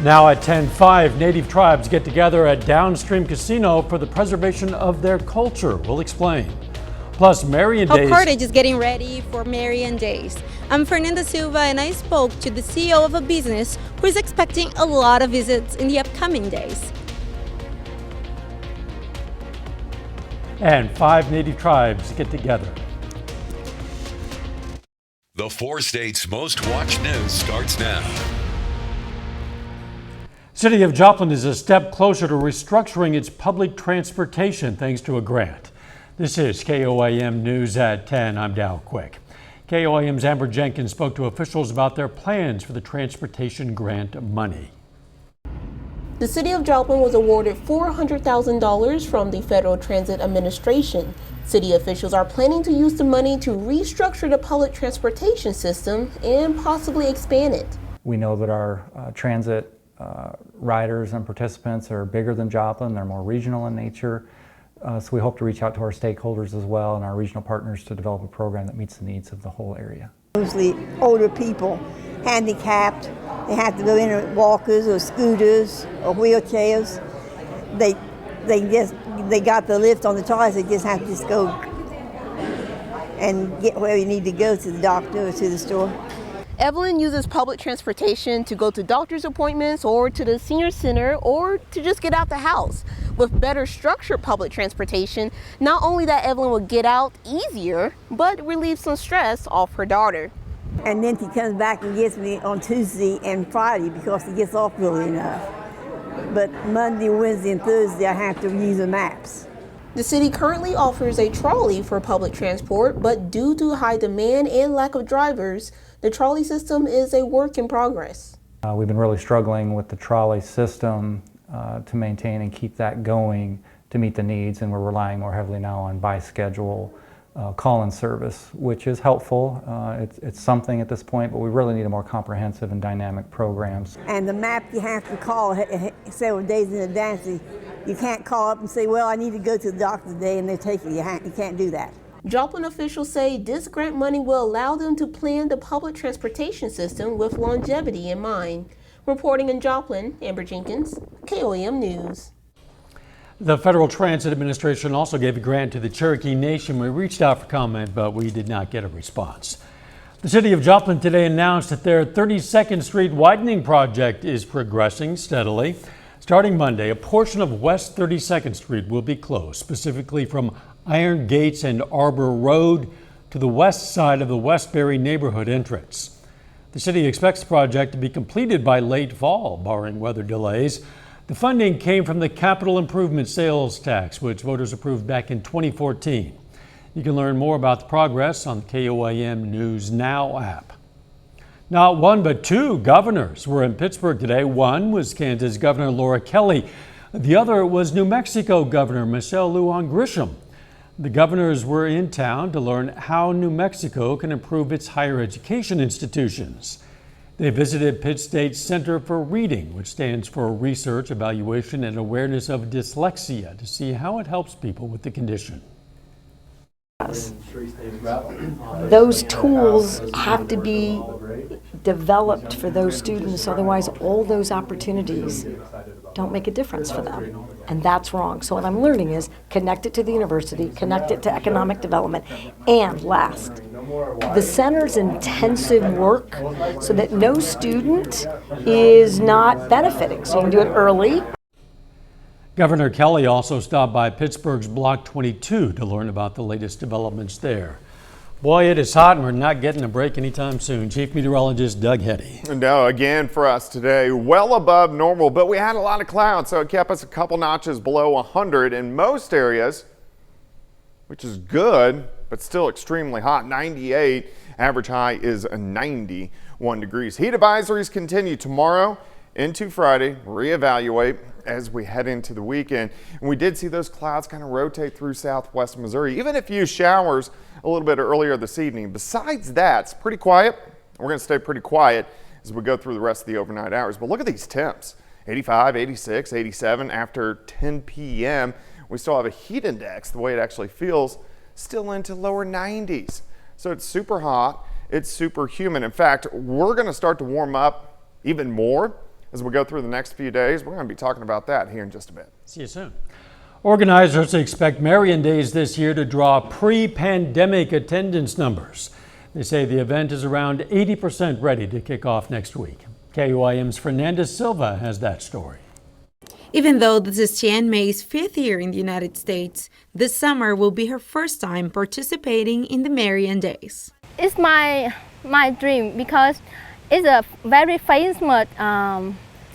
Now at 10:05, Native tribes get together at Downstream Casino for the preservation of their culture. We'll explain. Plus, Marian Days. Portage is getting ready for Marian Days. I'm Fernanda Silva, and I spoke to the CEO of a business who is expecting a lot of visits in the upcoming days. And 5 Native tribes get together. The 4 states' most watched news starts now. City of Joplin is a step closer to restructuring its public transportation thanks to a grant. This is KOAM News at 10. I'm Dow Quick. KOAM's Amber Jenkins spoke to officials about their plans for the transportation grant money. The City of Joplin was awarded $400,000 from the Federal Transit Administration. City officials are planning to use the money to restructure the public transportation system and possibly expand it. We know that our transit riders and participants are bigger than Joplin. They're more regional in nature. So we hope to reach out to our stakeholders as well and our regional partners to develop a program that meets the needs of the whole area. Mostly older people, handicapped. They have to go in with walkers or scooters or wheelchairs. They got the lift on the cars. They just have to just go and get where you need to go, to the doctor or to the store. Evelyn uses public transportation to go to doctor's appointments or to the senior center or to just get out the house. With better structured public transportation, not only that Evelyn will get out easier, but relieve some stress off her daughter. And then she comes back and gets me on Tuesday and Friday because she gets off early enough. But Monday, Wednesday, and Thursday I have to use the maps. The city currently offers a trolley for public transport, but due to high demand and lack of drivers, the trolley system is a work in progress. We've been really struggling with the trolley system to maintain and keep that going to meet the needs, and we're relying more heavily now on by schedule call-in service, which is helpful. It's something at this point, but we really need a more comprehensive and dynamic programs. And the map you have to call several days in advance. You can't call up and say, well, I need to go to the doctor today, and they take you. You can't do that. Joplin officials say this grant money will allow them to plan the public transportation system with longevity in mind. Reporting in Joplin, Amber Jenkins, KOAM News. The Federal Transit Administration also gave a grant to the Cherokee Nation. We reached out for comment, but we did not get a response. The City of Joplin today announced that their 32nd Street widening project is progressing steadily. Starting Monday, a portion of West 32nd Street will be closed, specifically from Iron Gates and Arbor Road to the west side of the Westbury neighborhood entrance. The city expects the project to be completed by late fall, barring weather delays. The funding came from the Capital Improvement Sales Tax, which voters approved back in 2014. You can learn more about the progress on the KOAM News Now app. Not one, but 2 governors were in Pittsburgh today. One was Kansas Governor Laura Kelly. The other was New Mexico Governor Michelle Lujan Grisham. The governors were in town to learn how New Mexico can improve its higher education institutions. They visited Pitt State's Center for Reading, which stands for Research, Evaluation, and Awareness of Dyslexia, to see how it helps people with the condition. Those tools have to be developed for those students, otherwise all those opportunities don't make a difference for them. And that's wrong. So what I'm learning is connect it to the university, connect it to economic development, and last, the center's intensive work so that no student is not benefiting. So you can do it early. Governor Kelly also stopped by Pittsburgh's Block 22 to learn about the latest developments there. Boy, it is hot and we're not getting a break anytime soon. Chief Meteorologist Doug Heddy. No, again for us today, well above normal, but we had a lot of clouds, so it kept us a couple notches below 100 in most areas, which is good, but still extremely hot. 98, average high is 91 degrees. Heat advisories continue tomorrow into Friday, reevaluate as we head into the weekend. And we did see those clouds kind of rotate through southwest Missouri, even a few showers a little bit earlier this evening. Besides that, it's pretty quiet. We're going to stay pretty quiet as we go through the rest of the overnight hours. But look at these temps, 85, 86, 87 after 10 p.m. We still have a heat index, the way it actually feels, still into lower 90s. So it's super hot. It's super humid. In fact, we're going to start to warm up even more as we go through the next few days. We're going to be talking about that here in just a bit. See you soon. Organizers expect Marian Days this year to draw pre-pandemic attendance numbers. They say the event is around 80% ready to kick off next week. KOAM's Fernanda Silva has that story. Even though this is Tian May's 5th year in the United States, this summer will be her first time participating in the Marian Days. It's my dream because it's a very famous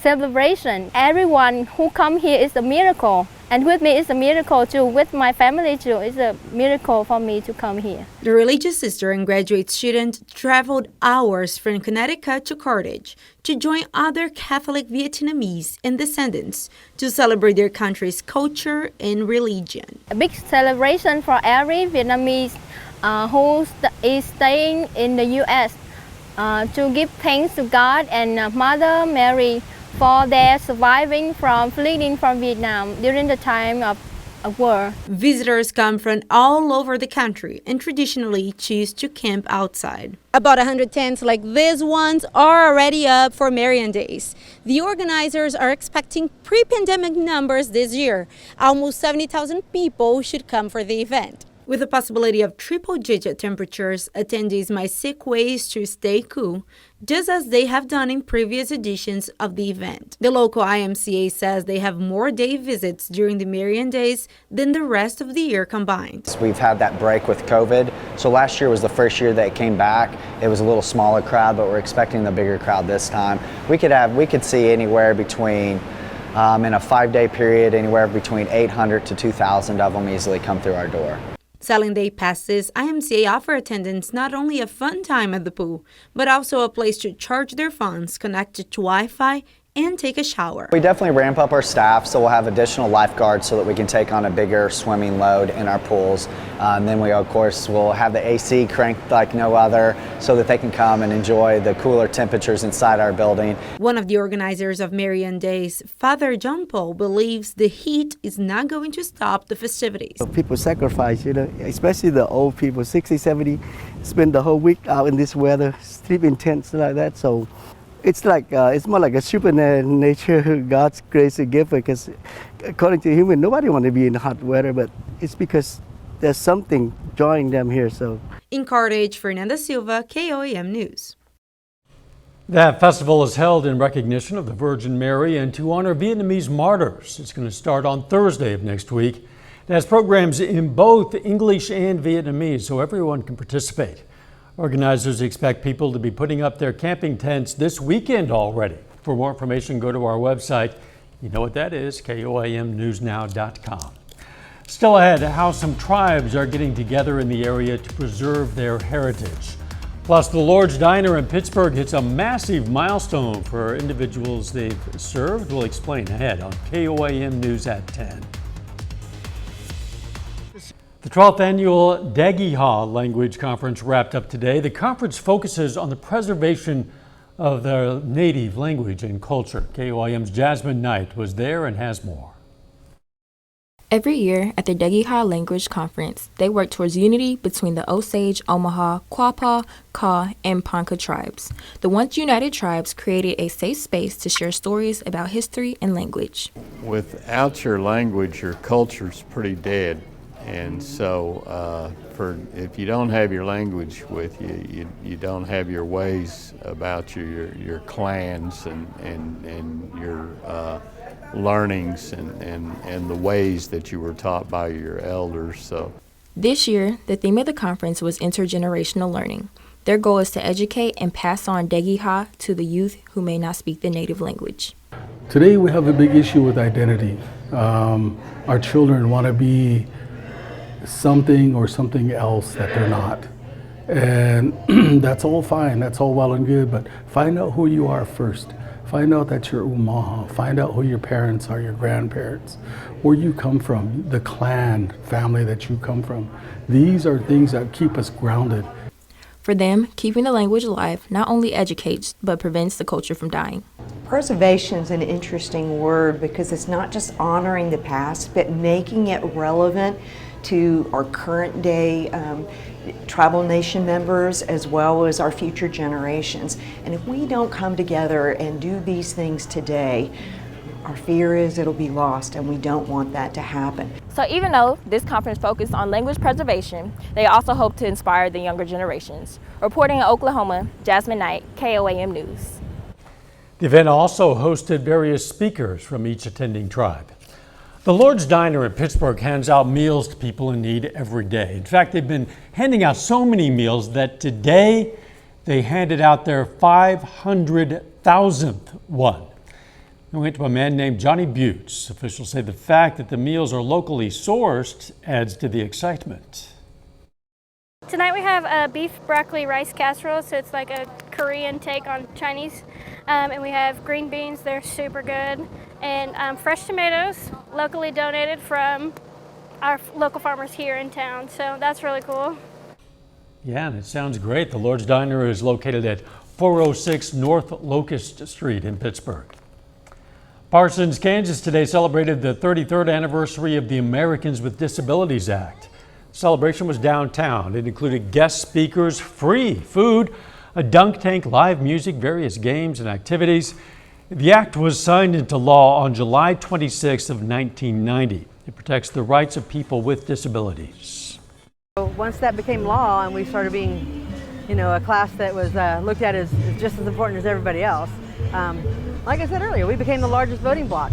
celebration. Everyone who come here is a miracle. And with me, it's a miracle too. With my family too, it's a miracle for me to come here. The religious sister and graduate student traveled hours from Connecticut to Carthage to join other Catholic Vietnamese and descendants to celebrate their country's culture and religion. A big celebration for every Vietnamese who is staying in the U.S. To give thanks to God and Mother Mary for their surviving from fleeing from Vietnam during the time of war. Visitors come from all over the country and traditionally choose to camp outside. About 100 tents like these ones are already up for Marian Days. The organizers are expecting pre-pandemic numbers this year. Almost 70,000 people should come for the event. With the possibility of triple-digit temperatures, attendees might seek ways to stay cool, just as they have done in previous editions of the event. The local IMCA says they have more day visits during the Marian Days than the rest of the year combined. We've had that break with COVID, so last year was the first year that it came back. It was a little smaller crowd, but we're expecting the bigger crowd this time. We could see anywhere between in a 5-day period, anywhere between 800 to 2,000 of them easily come through our door. Selling day passes, IMCA offer attendants not only a fun time at the pool, but also a place to charge their phones, connected to Wi-Fi, and take a shower. We definitely ramp up our staff, so we'll have additional lifeguards so that we can take on a bigger swimming load in our pools. And then we, of course, will have the AC cranked like no other so that they can come and enjoy the cooler temperatures inside our building. One of the organizers of Marian Days, Father John Paul, believes the heat is not going to stop the festivities. People sacrifice, especially the old people, 60, 70, spend the whole week out in this weather, sleep in tents like that. So it's more like a supernatural God's grace and gift, because according to human, nobody wants to be in hot weather, but it's because there's something drawing them here. So in Carthage, Fernanda Silva, KOAM News. That festival is held in recognition of the Virgin Mary and to honor Vietnamese martyrs. It's going to start on Thursday of next week. It has programs in both English and Vietnamese, so everyone can participate. Organizers expect people to be putting up their camping tents this weekend already. For more information, go to our website. You know what that is, KOAMnewsnow.com. Still ahead, how some tribes are getting together in the area to preserve their heritage. Plus, the Lord's Diner in Pittsburgh hits a massive milestone for individuals they've served. We'll explain ahead on KOAM News at 10. The 12th annual Dagiha Language Conference wrapped up today. The conference focuses on the preservation of the native language and culture. KOAM's Jasmine Knight was there and has more. Every year at the Dagiha Language Conference, they work towards unity between the Osage, Omaha, Quapaw, Kaw, and Ponca tribes. The once united tribes created a safe space to share stories about history and language. Without your language, your culture's pretty dead. And so if you don't have your language with you, you don't have your ways about your clans and your learnings and the ways that you were taught by your elders. So this year, the theme of the conference was intergenerational learning. Their goal is to educate and pass on Dagiha to the youth who may not speak the native language. Today we have a big issue with identity. Our children want to be something or something else that they're not. And that's all fine, that's all well and good, but find out who you are first. Find out that you're Umaha. Find out who your parents are, your grandparents, where you come from, the clan, family that you come from. These are things that keep us grounded. For them, keeping the language alive not only educates, but prevents the culture from dying. Preservation is an interesting word because it's not just honoring the past, but making it relevant to our current day. tribal nation members as well as our future generations. And if we don't come together and do these things today, our fear is it'll be lost, and we don't want that to happen. So even though this conference focused on language preservation, they also hope to inspire the younger generations. Reporting in Oklahoma, Jasmine Knight, KOAM News. The event also hosted various speakers from each attending tribe. The Lord's Diner in Pittsburgh hands out meals to people in need every day. In fact, they've been handing out so many meals that today they handed out their 500,000th one. We went to a man named Johnny Butts. Officials say the fact that the meals are locally sourced adds to the excitement. Tonight we have a beef broccoli rice casserole, so it's like a Korean take on Chinese. And we have green beans, they're super good. And fresh tomatoes, locally donated from our local farmers here in town. So that's really cool. Yeah, and it sounds great. The Lord's Diner is located at 406 North Locust Street in Pittsburgh. Parsons, Kansas today celebrated the 33rd anniversary of the Americans with Disabilities Act. The celebration was downtown. It included guest speakers, free food, a dunk tank, live music, various games and activities. The act was signed into law on July 26th of 1990. It protects the rights of people with disabilities. Once that became law and we started being, a class that was looked at as just as important as everybody else, like I said earlier, we became the largest voting bloc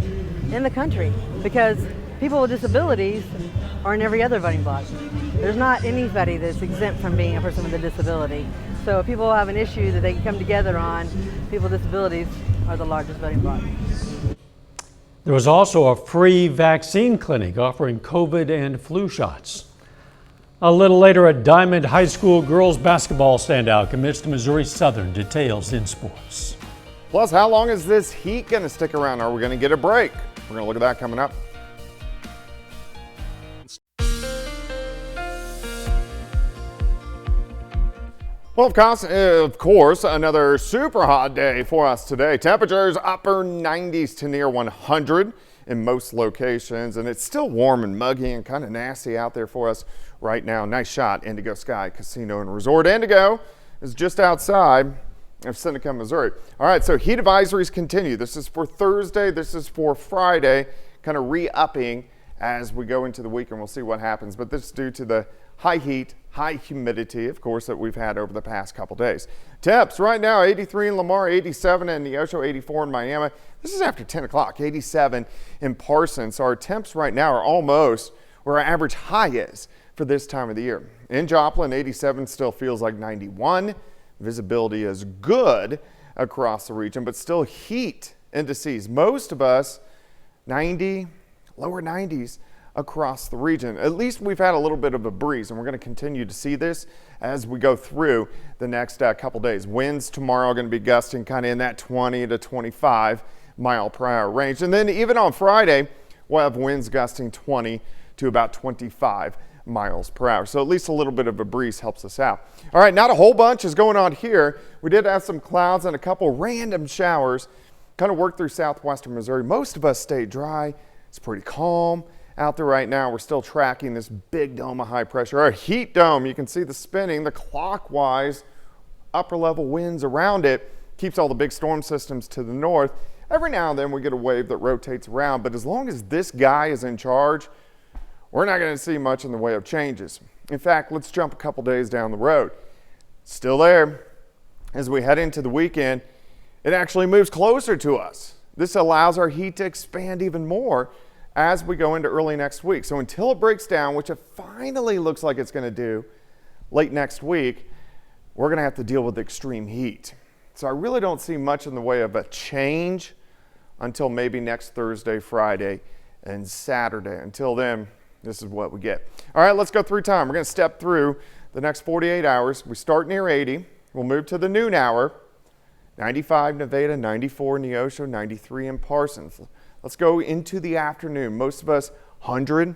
in the country because people with disabilities are in every other voting bloc. There's not anybody that's exempt from being a person with a disability. So if people have an issue that they can come together on, people with disabilities are the largest voting bloc. There was also a free vaccine clinic offering COVID and flu shots. A little later, a Diamond High School girls basketball standout commits to Missouri Southern. Details in sports. Plus, how long is this heat going to stick around? Are we going to get a break? We're going to look at that coming up. Well, of course, another super hot day for us today. Temperatures upper 90s to near 100 in most locations, and it's still warm and muggy and kind of nasty out there for us right now. Nice shot, Indigo Sky Casino and Resort. Indigo is just outside of Seneca, Missouri. All right, so heat advisories continue. This is for Thursday. This is for Friday, kind of re-upping as we go into the weekend. We'll see what happens, but this is due to the high heat, high humidity, of course, that we've had over the past couple days. Temps right now, 83 in Lamar, 87 in Neosho, 84 in Miami. This is after 10 o'clock, 87 in Parsons. So our temps right now are almost where our average high is for this time of the year. In Joplin, 87 still feels like 91. Visibility is good across the region, but still heat indices. Most of us 90, lower 90s across the region. At least we've had a little bit of a breeze, and we're going to continue to see this as we go through the next couple days. Winds tomorrow are going to be gusting kind of in that 20 to 25 mile per hour range. And then even on Friday, we'll have winds gusting 20 to about 25 miles per hour. So at least a little bit of a breeze helps us out. All right, not a whole bunch is going on here. We did have some clouds and a couple random showers kind of work through southwestern Missouri. Most of us stayed dry. It's pretty calm out there right now. We're still tracking this big dome of high pressure. Our heat dome, you can see the spinning, the clockwise upper level winds around it keeps all the big storm systems to the north. Every now and then we get a wave that rotates around, but as long as this guy is in charge, we're not going to see much in the way of changes. In fact, let's jump a couple days down the road. Still there. As we head into the weekend, it actually moves closer to us. This allows our heat to expand even more as we go into early next week. So until it breaks down, which it finally looks like it's going to do late next week, we're going to have to deal with extreme heat. So I really don't see much in the way of a change until maybe next Thursday, Friday, and Saturday. Until then, this is what we get. All right, let's go through time. We're going to step through the next 48 hours. We start near 80. We'll move to the noon hour. 95 Nevada, 94 Neosho, 93 in Parsons. Let's go into the afternoon. Most of us 100,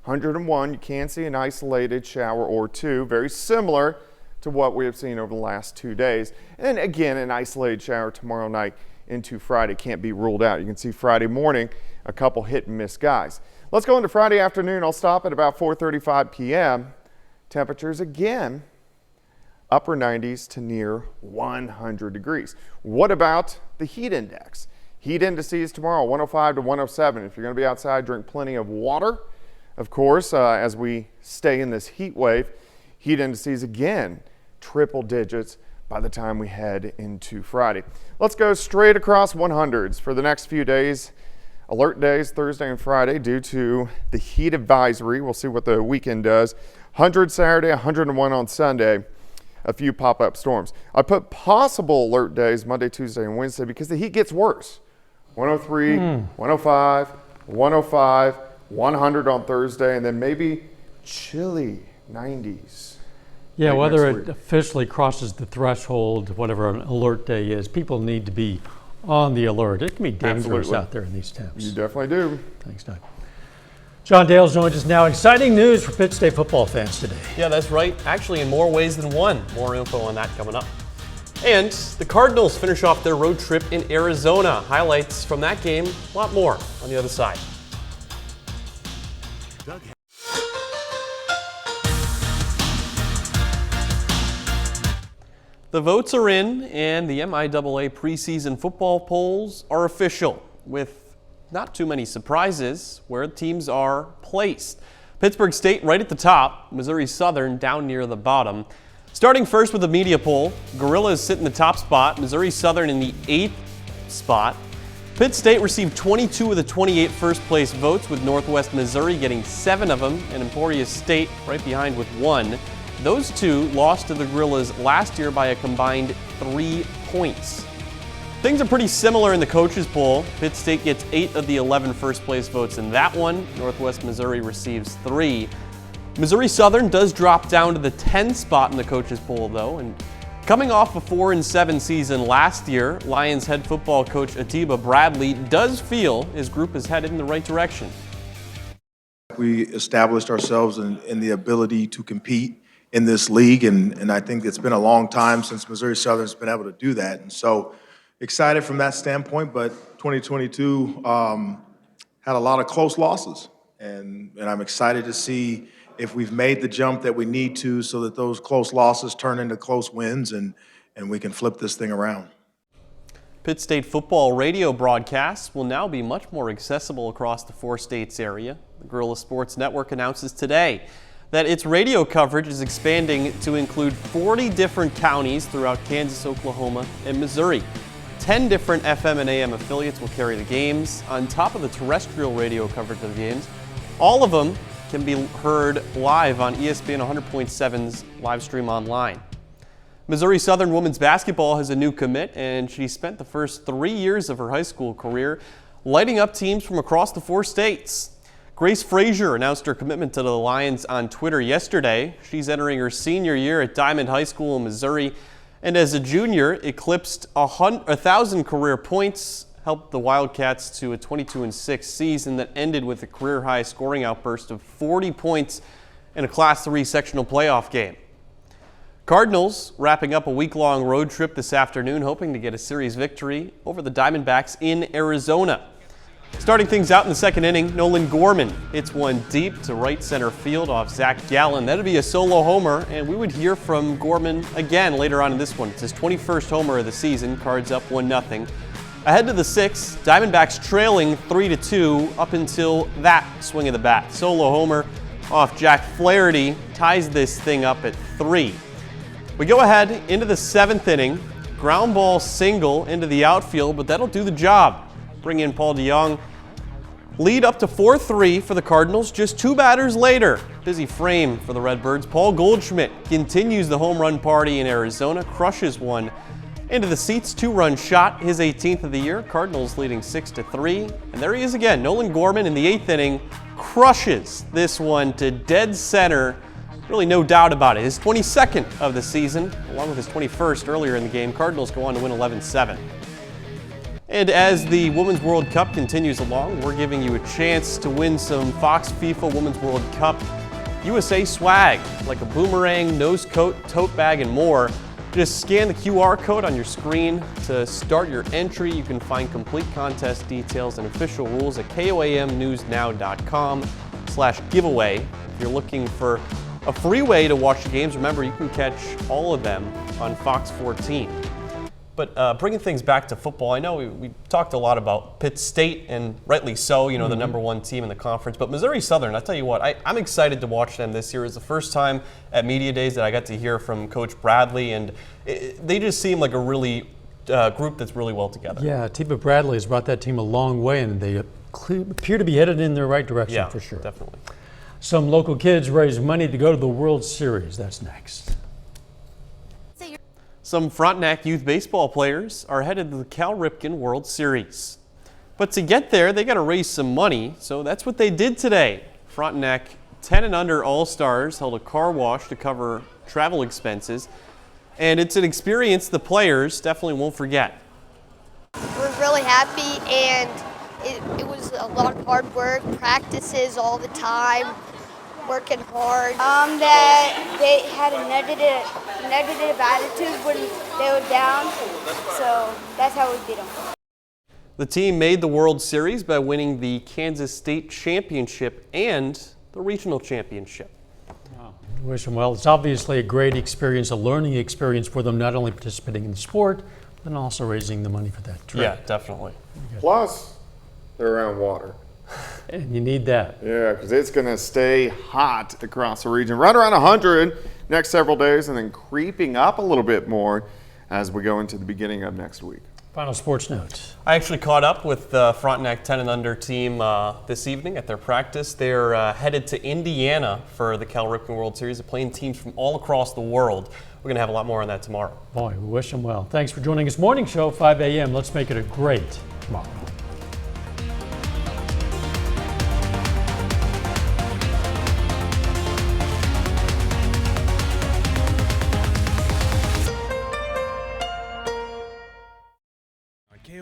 101. You can see an isolated shower or two, very similar to what we have seen over the last 2 days. And again, an isolated shower tomorrow night into Friday can't be ruled out. You can see Friday morning, a couple hit and miss guys. Let's go into Friday afternoon. I'll stop at about 4:35 p.m. temperatures again, upper 90s to near 100 degrees. What about the heat index? Heat indices tomorrow, 105 to 107. If you're going to be outside, drink plenty of water. Of course, as we stay in this heat wave, heat indices again, triple digits by the time we head into Friday. Let's go straight across 100s for the next few days. Alert days, Thursday and Friday, due to the heat advisory. We'll see what the weekend does. 100 Saturday, 101 on Sunday. A few pop-up storms. I put possible alert days Monday, Tuesday, and Wednesday because the heat gets worse. 103, 105, 105, 100 on Thursday, and then maybe chilly 90s. Yeah, whether it officially crosses the threshold, whatever an alert day is, people need to be on the alert. It can be dangerous out there in these temps. You definitely do. Thanks, Doug. John Dales joins us now. Exciting news for Pitt State football fans today. Yeah, that's right. Actually, in more ways than one. More info on that coming up. And the Cardinals finish off their road trip in Arizona. Highlights from that game, a lot more on the other side. The votes are in, and the MIAA preseason football polls are official, with not too many surprises where teams are placed. Pittsburgh State right at the top, Missouri Southern down near the bottom. Starting first with the media poll, Gorillas sit in the top spot, Missouri Southern in the 8th spot. Pitt State received 22 of the 28 first-place votes, with Northwest Missouri getting 7 of them, and Emporia State right behind with 1. Those two lost to the Gorillas last year by a combined 3 points. Things are pretty similar in the coaches poll. Pitt State gets 8 of the 11 first-place votes in that one. Northwest Missouri receives 3. Missouri Southern does drop down to the 10th spot in the coaches poll, though, and coming off a 4-7 season last year, Lions head football coach Atiba Bradley does feel his group is headed in the right direction. We established ourselves in the ability to compete in this league, and I think it's been a long time since Missouri Southern's been able to do that. And so excited from that standpoint, but 2022 had a lot of close losses, and I'm excited to see if we've made the jump that we need to so that those close losses turn into close wins and we can flip this thing around. Pitt State football radio broadcasts will now be much more accessible across the 4 states area. The Gorilla Sports Network announces today that its radio coverage is expanding to include 40 different counties throughout Kansas, Oklahoma, and Missouri. 10 different FM and AM affiliates will carry the games, on top of the terrestrial radio coverage of the games. All of them can be heard live on ESPN 100.7's live stream online. Missouri Southern women's basketball has a new commit, and she spent the first 3 years of her high school career lighting up teams from across the 4 states. Grace Frazier announced her commitment to the Lions on Twitter yesterday. She's entering her senior year at Diamond High School in Missouri, and as a junior, eclipsed 1,000 career points, helped the Wildcats to a 22-6 season that ended with a career-high scoring outburst of 40 points in a Class III sectional playoff game. Cardinals wrapping up a week-long road trip this afternoon, hoping to get a series victory over the Diamondbacks in Arizona. Starting things out in the second inning, Nolan Gorman hits one deep to right center field off Zach Gallen. That'd be a solo homer, and we would hear from Gorman again later on in this one. It's his 21st homer of the season. Cards up 1-0. Ahead to the 6th, Diamondbacks trailing 3-2 up until that swing of the bat. Solo homer off Jack Flaherty ties this thing up at 3. We go ahead into the 7th inning. Ground ball single into the outfield, but that'll do the job. Bring in Paul DeYoung. Lead up to 4-3 for the Cardinals just 2 batters later. Busy frame for the Redbirds. Paul Goldschmidt continues the home run party in Arizona, crushes one into the seats, 2-run shot, his 18th of the year. Cardinals leading 6-3. And there he is again. Nolan Gorman in the 8th inning crushes this one to dead center. Really no doubt about it. His 22nd of the season, along with his 21st earlier in the game. Cardinals go on to win 11-7. And as the Women's World Cup continues along, we're giving you a chance to win some Fox FIFA Women's World Cup USA swag, like a boomerang, nose coat, tote bag, and more. Just scan the QR code on your screen to start your entry. You can find complete contest details and official rules at KOAMnewsnow.com/giveaway. If you're looking for a free way to watch the games. Remember, you can catch all of them on Fox 14. But bringing things back to football, I know we talked a lot about Pitt State, and rightly so, you know, the #1 team in the conference. But Missouri Southern, I'll tell you what, I'm excited to watch them this year. It's the first time at Media Days that I got to hear from Coach Bradley, and they just seem like a really group that's really well together. Yeah, Tipa Bradley has brought that team a long way, and they appear to be headed in the right direction for sure. Definitely. Some local kids raise money to go to the World Series. That's next. Some Frontenac youth baseball players are headed to the Cal Ripken World Series. But to get there, they got to raise some money, so that's what they did today. Frontenac 10 and under All-Stars held a car wash to cover travel expenses, and it's an experience the players definitely won't forget. We're really happy, and it was a lot of hard work, practices all the time, working hard. That they had a negative attitude when they were down, so that's how we beat them. The team made the World Series by winning the Kansas State Championship and the Regional Championship. Wow. Wish them well. It's obviously a great experience, a learning experience for them, not only participating in the sport, but also raising the money for that trip. Yeah, definitely. Plus, they're around water. And you need that. Yeah, because it's going to stay hot across the region, right around 100 next several days, and then creeping up a little bit more as we go into the beginning of next week. Final sports notes. I actually caught up with the Frontenac 10 and under team this evening at their practice. They're headed to Indiana for the Cal Ripken World Series. They're playing teams from all across the world. We're going to have a lot more on that tomorrow. Boy, we wish them well. Thanks for joining us. Morning show, 5 a.m. Let's make it a great